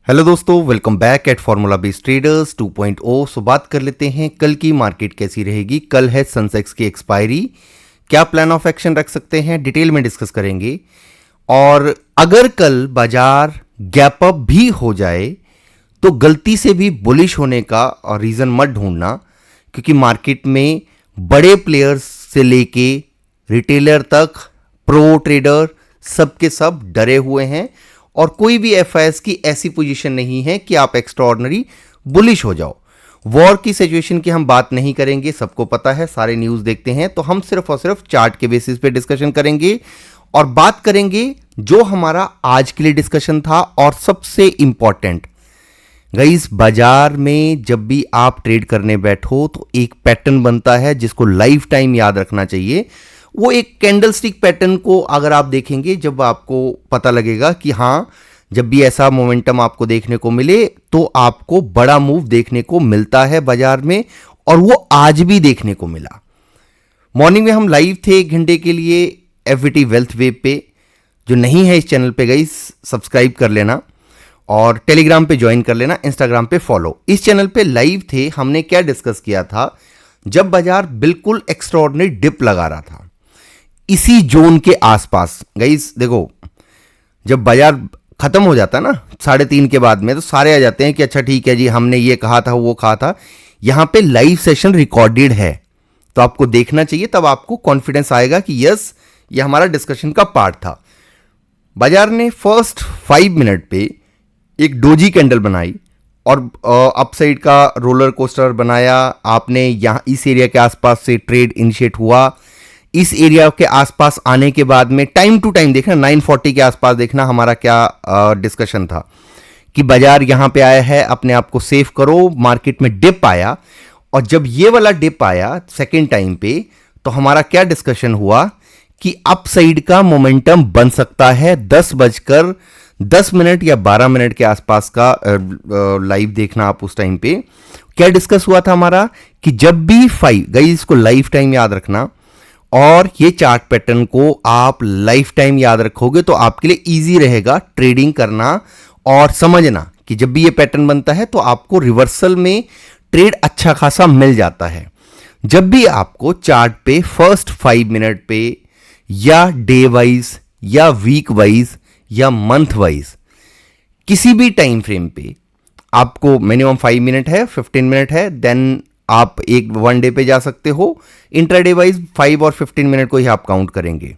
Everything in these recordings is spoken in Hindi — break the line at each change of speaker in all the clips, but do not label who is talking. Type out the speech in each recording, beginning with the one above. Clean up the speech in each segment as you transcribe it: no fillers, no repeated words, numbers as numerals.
हेलो दोस्तों, welcome back at formula based traders 2.0। सो बात कर लेते हैं कल की मार्केट कैसी रहेगी। कल है सेंसेक्स की एक्सपायरी, क्या प्लान ऑफ एक्शन रख सकते हैं डिटेल में डिस्कस करेंगे। और अगर कल बाजार गैप अप भी हो जाए तो गलती से भी बुलिश होने का रीज़न मत ढूंढना, क्योंकि मार्केट में बड़े प्लेयर्स से लेके रिटेलर तक, प्रो ट्रेडर सबके सब डरे हुए हैं और कोई भी एफआईएस की ऐसी पोजीशन नहीं है कि आप एक्स्ट्राऑर्डिनरी बुलिश हो जाओ। वॉर की सिचुएशन की हम बात नहीं करेंगे, सबको पता है, सारे न्यूज़ देखते हैं। तो हम सिर्फ और सिर्फ चार्ट के बेसिस पे डिस्कशन करेंगे और बात करेंगे जो हमारा आज के लिए डिस्कशन था। और सबसे इंपॉर्टेंट गाइस, बाजार में जब भी आप ट्रेड करने बैठो तो एक पैटर्न बनता है जिसको लाइफ टाइम याद रखना चाहिए। वो एक कैंडलस्टिक पैटर्न को अगर आप देखेंगे, जब आपको पता लगेगा कि हाँ, जब भी ऐसा मोमेंटम आपको देखने को मिले तो आपको बड़ा मूव देखने को मिलता है बाजार में, और वो आज भी देखने को मिला। मॉर्निंग में हम लाइव थे 1 घंटे के लिए एफवीटी वेल्थ वेब पे। जो नहीं है इस चैनल पे गाइस, सब्सक्राइब कर लेना और टेलीग्राम पे ज्वाइन कर लेना, इंस्टाग्राम पे फॉलो। इस चैनल पे लाइव थे, हमने क्या डिस्कस किया था, जब बाजार बिल्कुल एक्स्ट्राऑर्डिनरी डिप लगा रहा था इसी जोन के आसपास। गाइस देखो, जब बाजार खत्म हो जाता है ना 3:30 के बाद में, तो सारे आ जाते हैं कि अच्छा ठीक है जी, हमने ये कहा था, वो कहा था। यहां पे लाइव सेशन रिकॉर्डेड है तो आपको देखना चाहिए, तब आपको कॉन्फिडेंस आएगा कि यस, ये हमारा डिस्कशन का पार्ट था। बाजार ने फर्स्ट 5 मिनट पे एक डोजी कैंडल बनाई और अपसाइड का रोलर कोस्टर बनाया। आपने यहां इस एरिया के आसपास से ट्रेड इनिशिएट हुआ। इस एरिया के आसपास आने के बाद में टाइम टू टाइम देखना, 940 के आसपास देखना हमारा क्या डिस्कशन था कि बाजार यहां पे आया है, अपने आप को सेव करो। मार्केट में डिप आया और जब ये वाला डिप आया सेकेंड टाइम पे, तो हमारा क्या डिस्कशन हुआ कि अपसाइड का मोमेंटम बन सकता है। 10:10 या 12 मिनट के आसपास का लाइव देखना आप उस टाइम पे। क्या डिस्कस हुआ था हमारा कि जब भी 5 गाइस, इसको लाइफ टाइम याद रखना और ये चार्ट पैटर्न को आप लाइफ टाइम याद रखोगे तो आपके लिए इजी रहेगा ट्रेडिंग करना और समझना कि जब भी ये पैटर्न बनता है तो आपको रिवर्सल में ट्रेड अच्छा खासा मिल जाता है। जब भी आपको चार्ट पे फर्स्ट 5 मिनट पे या डे वाइज या वीक वाइज या मंथ वाइज किसी भी टाइम फ्रेम पे आपको मिनिमम 5 मिनट है, 15 मिनट है, देन आप एक 1 डे पे जा सकते हो। इंट्राडे वाइज 5 और 15 मिनट को ही आप काउंट करेंगे।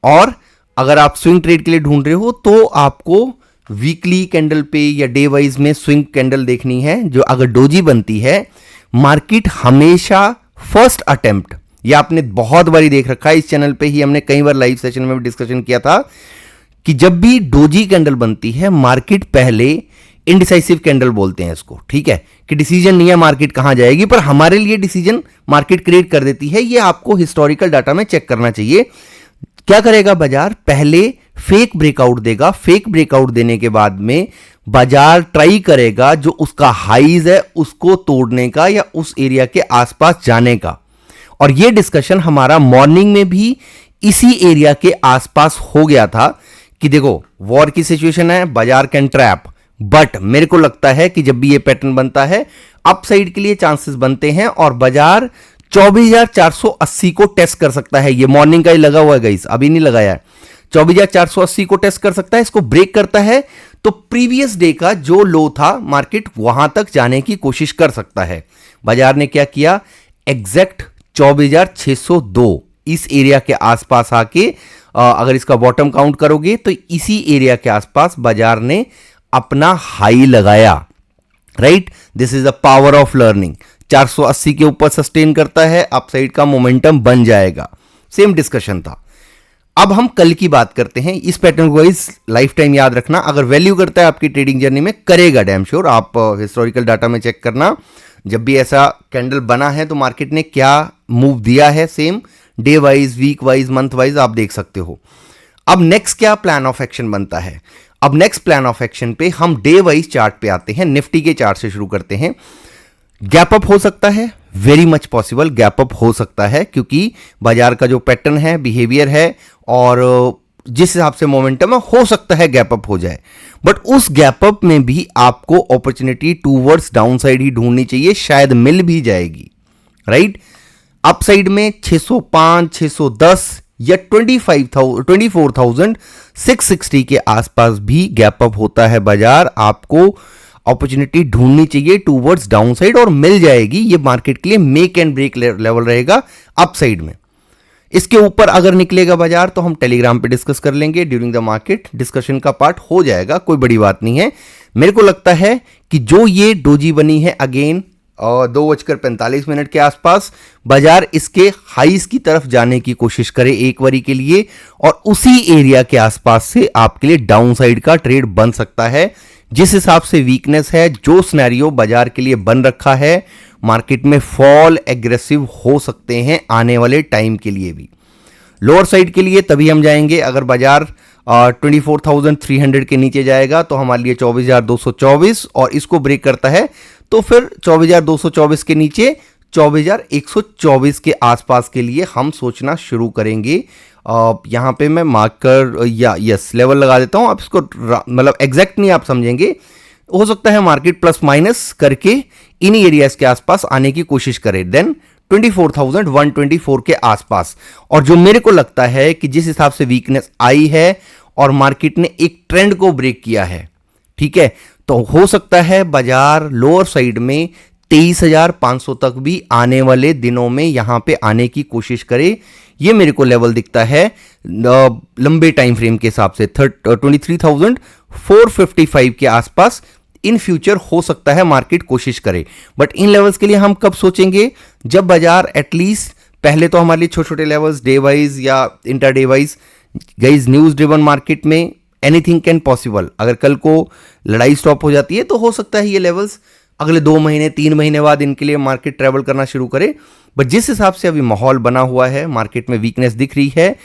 और अगर आप स्विंग ट्रेड के लिए ढूंढ रहे हो तो आपको वीकली कैंडल पे या डे वाइज में स्विंग कैंडल देखनी है। जो अगर डोजी बनती है, मार्केट हमेशा फर्स्ट अटेम्प्ट, या आपने बहुत बारी देख रखा है, इस चैनल पे ही हमने कई बार लाइव सेशन में भी डिस्कशन किया था कि जब भी डोजी कैंडल बनती है, मार्केट पहले इनडिसाइसिव कैंडल बोलते हैं इसको, ठीक है, कि डिसीजन नहीं है मार्केट कहां जाएगी, पर हमारे लिए डिसीजन मार्केट क्रिएट कर देती है। ये आपको हिस्टोरिकल डाटा में चेक करना चाहिए। क्या करेगा बाजार, पहले फेक ब्रेकआउट देगा। फेक ब्रेकआउट देने के बाद में बाजार ट्राई करेगा जो उसका हाईज है उसको तोड़ने का या उस एरिया के आसपास जाने का। और यह डिस्कशन हमारा मॉर्निंग में भी इसी एरिया के आसपास हो गया था कि देखो, वॉर की सिचुएशन है, बाजार कैन ट्रैप, बट मेरे को लगता है कि जब भी ये पैटर्न बनता है, अपसाइड के लिए चांसेस बनते हैं और बाजार 24,480 को टेस्ट कर सकता है। ये मॉर्निंग का ही लगा हुआ है गाइस, अभी नहीं लगाया है। 24,480 को टेस्ट कर सकता है। इसको ब्रेक करता है तो प्रीवियस डे का जो लो था, मार्केट वहां तक जाने की कोशिश कर सकता है। बाजार ने क्या किया, एग्जैक्ट 24,602 इस एरिया के आसपास आके, अगर इसका बॉटम काउंट करोगे तो इसी एरिया के आसपास बाजार ने अपना हाई लगाया। Right, this is the power of learning. 480 के ऊपर सस्टेन करता है, अपसाइड का मोमेंटम बन जाएगा। सेम डिस्कशन था। अब हम कल की बात करते हैं। इस पैटर्न को इस लाइफ टाइम याद रखना, अगर वैल्यू करता है आपकी ट्रेडिंग जर्नी में, करेगा डैम श्योर। आप हिस्टोरिकल डाटा में चेक करना, जब भी ऐसा कैंडल बना है तो मार्केट ने क्या मूव दिया है, same day wise, week wise, month wise आप देख सकते हो। अब नेक्स्ट क्या प्लान ऑफ एक्शन बनता है। अब नेक्स्ट प्लान ऑफ एक्शन पे हम डे वाइज चार्ट पे आते हैं। निफ्टी के चार्ट से शुरू करते हैं। गैप अप हो सकता है, very much possible gap up हो सकता है, क्योंकि बाजार का जो पैटर्न है, बिहेवियर है और जिस हिसाब से मोमेंटम है हो सकता है गैप अप हो जाए, बट उस गैप अप में भी आपको अपॉर्चुनिटी टूवर्ड्स डाउन साइड ही ढूंढनी चाहिए, शायद मिल भी जाएगी, राइट। अपसाइड में 605, 610 या 24,660 के आसपास भी गैप अप होता है बाजार, आपको अपॉर्चुनिटी ढूंढनी चाहिए टूवर्ड्स डाउन साइड और मिल जाएगी। ये मार्केट के लिए मेक एंड ब्रेक लेवल रहेगा अपसाइड में। इसके ऊपर अगर निकलेगा बाजार तो हम टेलीग्राम पे डिस्कस कर लेंगे, ड्यूरिंग द मार्केट डिस्कशन का पार्ट हो जाएगा, कोई बड़ी बात नहीं है। मेरे को लगता है कि जो ये डोजी बनी है अगेन 2:45 के आसपास, बाजार इसके हाईज की तरफ जाने की कोशिश करे एक बारी के लिए, और उसी एरिया के आसपास से आपके लिए डाउन साइड का ट्रेड बन सकता है। जिस हिसाब से वीकनेस है, जो सिनेरियो बाजार के लिए बन रखा है, मार्केट में फॉल एग्रेसिव हो सकते हैं आने वाले टाइम के लिए भी। लोअर साइड के लिए तभी हम जाएंगे अगर बाजार 24,300 के नीचे जाएगा, तो हमारे लिए 24,224, और इसको ब्रेक करता है तो फिर 24,224 के नीचे 24,124 के आसपास के लिए हम सोचना शुरू करेंगे। यहाँ पे मैं मार्कर या यस लेवल लगा देता हूँ, आप इसको मतलब एग्जैक्ट नहीं आप समझेंगे, हो सकता है मार्केट प्लस माइनस करके इन एरियाज के आसपास आने की कोशिश करे, देन 24,124 के आसपास। और जो मेरे को लगता है कि जिस हिसाब से वीकनेस आई है और मार्केट ने एक ट्रेंड को ब्रेक किया है, ठीक है, तो हो सकता है बाजार लोअर साइड में 23,500 तक भी आने वाले दिनों में यहां पे आने की कोशिश करे। ये मेरे को लेवल दिखता है लंबे टाइम फ्रेम के हिसाब से 23,455 के आसपास इन फ्यूचर हो सकता है मार्केट कोशिश करे। बट इन लेवल्स के लिए हम कब सोचेंगे, जब बाजार एटलीस्ट पहले तो हमारे लिए छोटे छोटे लेवल्स डे वाइज या intraday wise, guys news driven market में एनीथिंग कैन पॉसिबल। अगर कल को लड़ाई स्टॉप हो जाती है तो हो सकता है ये लेवल्स अगले 2 महीने 3 महीने बाद इनके लिए मार्केट ट्रेवल करना शुरू करे। बट जिस हिसाब से अभी माहौल बना हुआ है, मार्केट में वीकनेस दिख रही है,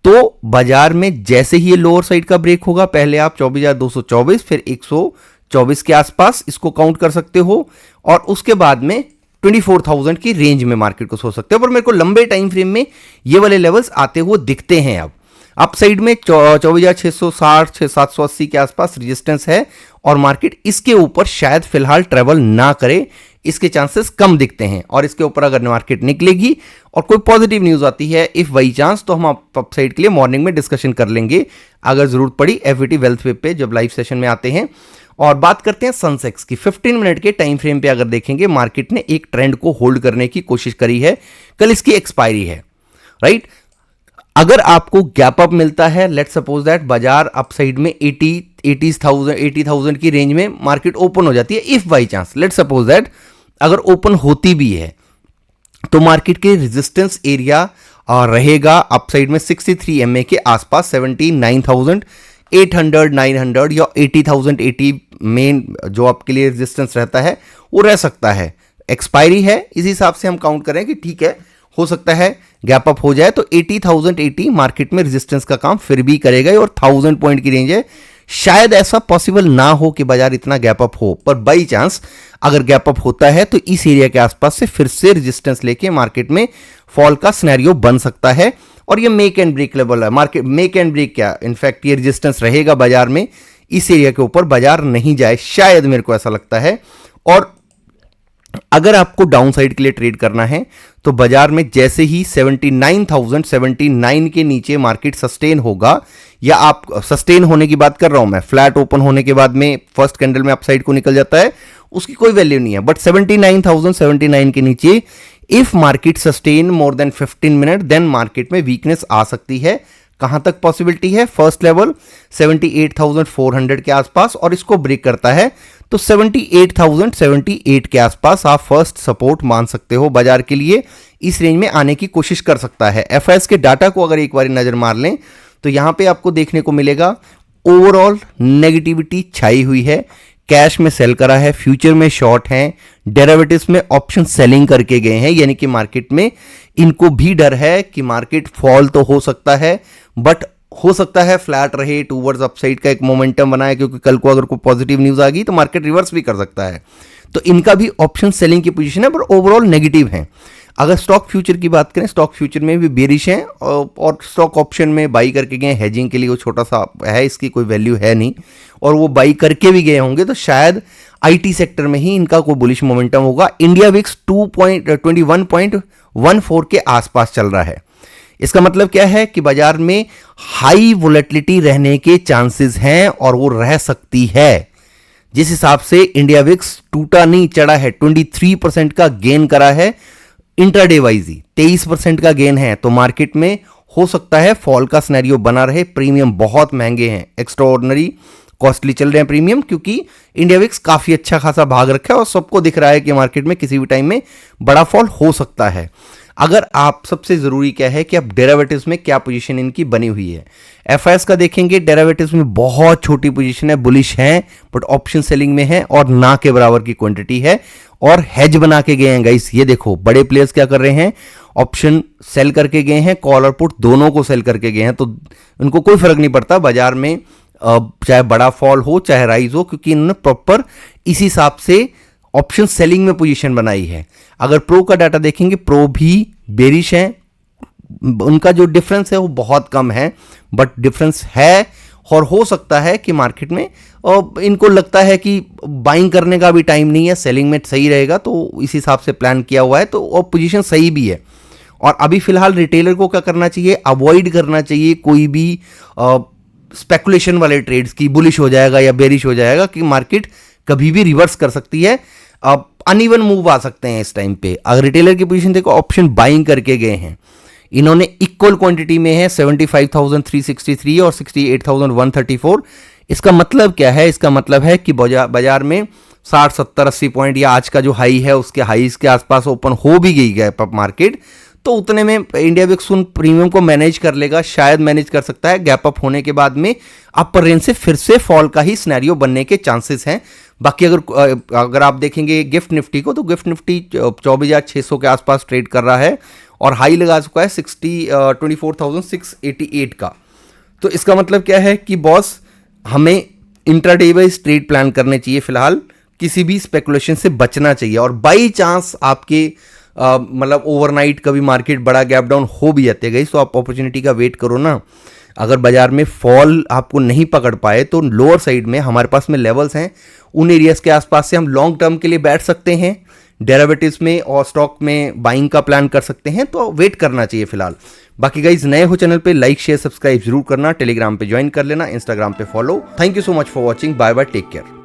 तो बाजार में जैसे ही ये लोअर साइड का ब्रेक होगा, पहले आप 24,224 फिर 124 के आसपास इसको काउंट कर सकते हो, और उसके बाद में 24,000 की रेंज में मार्केट को सोच सकते हो। पर मेरे को लंबे टाइम फ्रेम में ये वाले लेवल्स आते हुए दिखते हैं। अब अपसाइड में 24,660 780 के आसपास रेजिस्टेंस है, और मार्केट इसके ऊपर शायद फिलहाल ट्रेवल ना करे, इसके चांसेस कम दिखते हैं। और इसके ऊपर अगर मार्केट निकलेगी और कोई पॉजिटिव न्यूज आती है इफ बाई चांस, तो हम अपसाइड के लिए मॉर्निंग में डिस्कशन कर लेंगे अगर जरूरत पड़ी एफईटी वेल्थ वेब पे जब लाइव सेशन में आते हैं। और बात करते हैं सेंसेक्स की। 15 मिनट के टाइम फ्रेम पे अगर देखेंगे, मार्केट ने एक ट्रेंड को होल्ड करने की कोशिश करी है, कल इसकी एक्सपायरी है, राइट। अगर आपको गैप अप मिलता है, लेट्स सपोज दैट बाजार अपसाइड में 80,000 की रेंज में मार्केट ओपन हो जाती है, if by chance let's suppose that अगर ओपन होती भी है, तो मार्केट के रेजिस्टेंस एरिया रहेगा अपसाइड में 63 MA के आसपास, 79,800 900 या 80,080 मेन जो आपके लिए रेजिस्टेंस रहता है वो रह सकता है। एक्सपायरी है, इस हिसाब से हम काउंट करें कि ठीक है, हो सकता है गैप अप हो जाए, तो 80,080 मार्केट में रेजिस्टेंस का काम फिर भी करेगा, और 1000 पॉइंट की रेंज है। शायद ऐसा पॉसिबल ना हो कि बाजार इतना गैप अप हो, पर बाई चांस अगर गैप अप होता है तो इस एरिया के आसपास से फिर से रेजिस्टेंस लेके मार्केट में फॉल का सिनेरियो बन सकता है। और ये मेक एंड ब्रेक लेवल है, मार्केट मेक एंड ब्रेक क्या, इनफैक्ट ये रेजिस्टेंस रहेगा बाजार में, इस एरिया के ऊपर बाजार नहीं जाए, शायद मेरे को ऐसा लगता है। और अगर आपको डाउन साइड के लिए ट्रेड करना है तो बाजार में जैसे ही 79,079 के नीचे मार्केट सस्टेन होगा, या आप सस्टेन होने की बात कर रहा हूं मैं, फ्लैट ओपन होने के बाद में फर्स्ट कैंडल में अपसाइड को निकल जाता है, उसकी कोई वैल्यू नहीं है। बट 79,079 के नीचे if market sustain more than 15 minute, then market में वीकनेस आ सकती है। कहां तक पॉसिबिलिटी है, फर्स्ट लेवल 78,400 के आसपास, और इसको ब्रेक करता है तो 78,078 के आसपास आप फर्स्ट सपोर्ट मान सकते हो बाजार के लिए, इस रेंज में आने की कोशिश कर सकता है। एफआईएस के डाटा को अगर एक बार नजर मार लें तो यहां पे आपको देखने को मिलेगा ओवरऑल नेगेटिविटी छाई हुई है, कैश में सेल करा है, फ्यूचर में शॉर्ट हैं, डेरिवेटिव्स में ऑप्शन सेलिंग करके गए हैं, यानी कि मार्केट में इनको भी डर है कि मार्केट फॉल तो हो सकता है, बट हो सकता है फ्लैट रहे, टूवर्ड्स अपसाइड का एक मोमेंटम बनाए, क्योंकि कल को अगर कोई पॉजिटिव न्यूज आ गई तो मार्केट रिवर्स भी कर सकता है। तो इनका भी ऑप्शन सेलिंग की पोजीशन है, पर ओवरऑल नेगेटिव है। अगर स्टॉक फ्यूचर की बात करें, स्टॉक फ्यूचर में भी बेरिश हैं और स्टॉक ऑप्शन में बाई करके गए, हेजिंग के लिए वो छोटा सा है, इसकी कोई वैल्यू है नहीं, और वो बाई करके भी गए होंगे तो शायद आईटी सेक्टर में ही इनका कोई बुलिश मोमेंटम होगा। इंडिया विक्स 21.14 के आसपास चल रहा है। इसका मतलब क्या है कि बाजार में हाई वोलेटिलिटी रहने के चांसेस हैं और वो रह सकती है। जिस हिसाब से इंडिया विक्स टूटा नहीं चढ़ा है, 23% का गेन करा है इंट्राडे वाइज ही, 23% का गेन है, तो मार्केट में हो सकता है फॉल का सिनेरियो बना रहे। प्रीमियम बहुत महंगे हैं, एक्स्ट्राऑर्डिनरी कॉस्टली चल रहे हैं प्रीमियम, क्योंकि इंडिया विक्स काफी अच्छा खासा भाग रखा है और सबको दिख रहा है कि मार्केट में किसी भी टाइम में बड़ा फॉल हो सकता है। अगर आप, सबसे जरूरी क्या है कि आप डेरिवेटिव्स में क्या पोजीशन इनकी बनी हुई है। एफआईएस का देखेंगे, डेरिवेटिव्स में बहुत छोटी पोजीशन है, बुलिश है बट ऑप्शन सेलिंग में है और ना के बराबर की क्वांटिटी है और हेज बना के गए हैं गाइस। ये देखो बड़े प्लेयर्स क्या कर रहे हैं, ऑप्शन सेल करके गए हैं, कॉल और पुट दोनों को सेल करके गए हैं, तो उनको कोई फर्क नहीं पड़ता बाजार में चाहे बड़ा फॉल हो चाहे राइज हो, क्योंकि इन्होंने प्रॉपर इसी हिसाब से ऑप्शन सेलिंग में पोजीशन बनाई है। अगर प्रो का डाटा देखेंगे, प्रो भी बेरिश है, उनका जो डिफरेंस है वो बहुत कम है बट डिफरेंस है, और हो सकता है कि मार्केट में इनको लगता है कि बाइंग करने का भी टाइम नहीं है, सेलिंग में सही रहेगा, तो इस हिसाब से प्लान किया हुआ है, तो पोजीशन सही भी है। और अभी फिलहाल रिटेलर को क्या करना चाहिए, अवॉइड करना चाहिए कोई भी स्पेकुलेशन वाले ट्रेड्स की, बुलिश हो जाएगा या बेरिश हो जाएगा, कि मार्केट कभी भी रिवर्स कर सकती है, अनइवन मूव आ सकते हैं इस टाइम पे। अगर रिटेलर की पोजीशन देखो, ऑप्शन बाइंग करके गए हैं, इन्होंने इक्वल क्वांटिटी में है 75,363 और 68,134। इसका मतलब क्या है, इसका मतलब है कि बाजार में 60, 70, 80 पॉइंट या आज का जो हाई है उसके हाईज के आसपास ओपन हो भी गई गैप अप मार्केट, तो उतने में इंडिया विक्स उन प्रीमियम को मैनेज कर लेगा, शायद मैनेज कर सकता है। गैप अप होने के बाद में अपर रेंज से फिर से फॉल का ही सिनेरियो बनने के चांसेस हैं। बाकी अगर आप देखेंगे गिफ्ट निफ्टी को, तो गिफ्ट निफ्टी 24,600 के आसपास ट्रेड कर रहा है और हाई लगा चुका है 24,688 का। तो इसका मतलब क्या है कि बॉस, हमें इंट्राडे वाइज ट्रेड प्लान करने चाहिए, फिलहाल किसी भी स्पेकुलेशन से बचना चाहिए। और बाई चांस आपके मतलब ओवरनाइट कभी मार्केट बड़ा गैप डाउन हो भी जाते गई, तो आप अपॉर्चुनिटी का वेट करो ना। अगर बाजार में फॉल आपको नहीं पकड़ पाए तो लोअर साइड में हमारे पास में लेवल्स हैं, उन एरियाज के आसपास से हम लॉन्ग टर्म के लिए बैठ सकते हैं, डेरिवेटिव्स में और स्टॉक में बाइंग का प्लान कर सकते हैं, तो वेट करना चाहिए फिलहाल। बाकी गाइज, नए हो चैनल पे लाइक शेयर सब्सक्राइब जरूर करना, टेलीग्राम पे ज्वाइन कर लेना, इंस्टाग्राम पे follow. Thank you so much for watching, bye bye, take care.